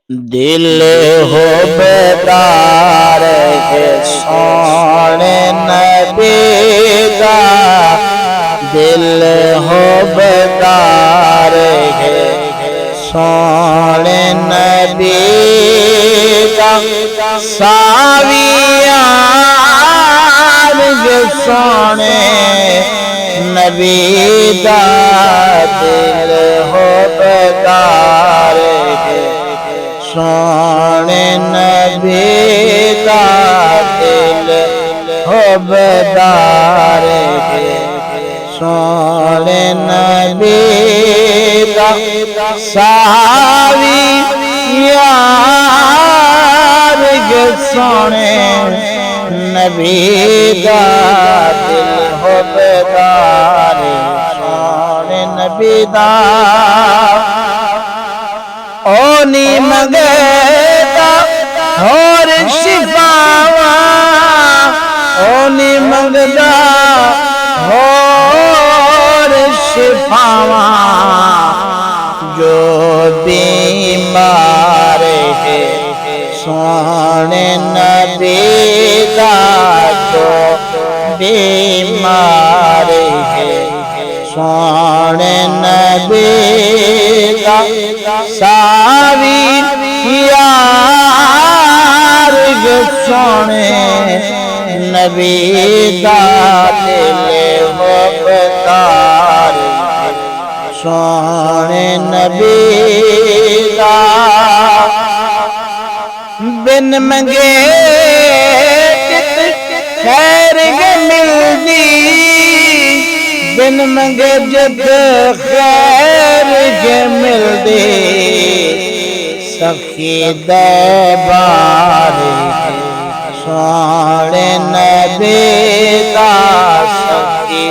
दिल हो बेदार है सोने नबी दा, दिल हो बेदार है सोने नबी दा। सावियां के सोने नबी दा, दिल हो बेदार है सोने नबी दा, दिल हो बेदार है सोने नबी दा। सावी यार के सोने नबी दा, दिल हो बेदार सोने नबी दा। ओनी मंगता और शिफावा, ओनी मंगता और शिफावा, जो बीमार है सोने नबी दा, जो बीमार है सोने नबी दा। सावी यार के सोने नबी दा, दिल हो बेदार सोने नबी दा। बिन मंगे खैर के मिलदी, बिन मंगे जद खैर के मिलदी। सखी दरबार सोने नबी दा, सखी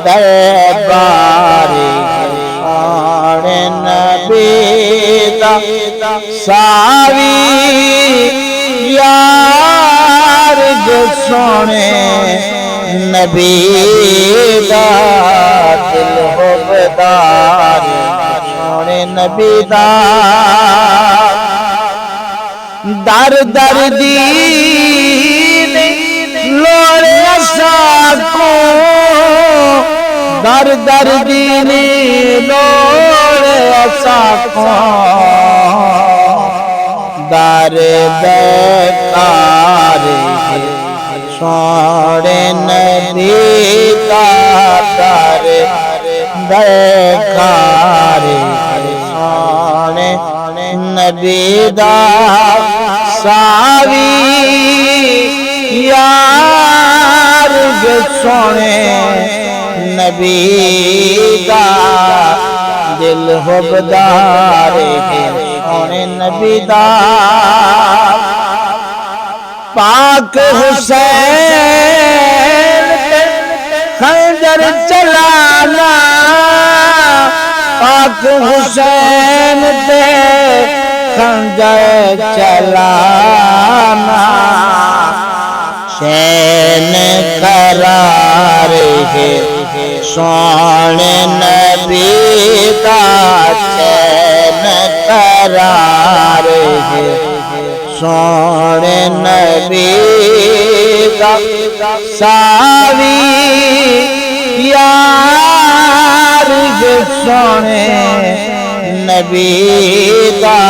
दरबार सोने नबी दा। सावी यार के सोने नबी दा, दिल हो बेदार सोने नबी दा। दर दर दीन लोड़े साको, दर दर दीन लोड़े साको। दर बेकार सोने नबी दा, दर बेकार सोने नबी दा। सावी यार के सोने नबी दा, दिल हो बेदार है सोने नबी दा। पाक हुसैन खंजर चलाना, पाक हुसैन ते खंजर चलाना। चैन करार है सोने नबी दा, चैन करार है सोने नबी दा। सावी यार के सोने नबी दा,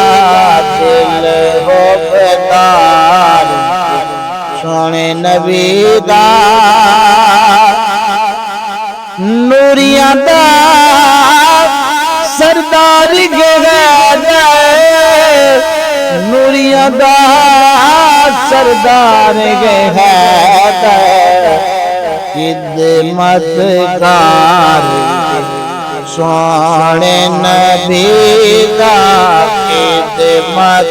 दिल हो बेदार सोने नबी दा। नूरिया दा सरदार गए, नूरिया दा सरदार गए। खिदमतगार सोने नबी दा, खिदमतगार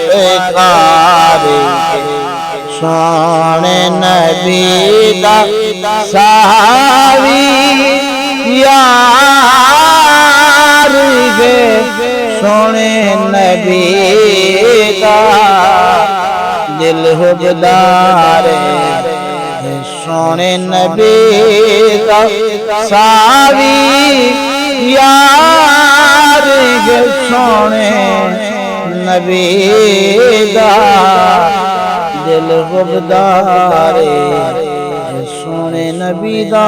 सोने नबी दा। सावी यार के सोने नबी दा, दिल हो बेदार सोने नबी दा। सावी यार के सोने نبی دا دل غبدار سونے نبی دا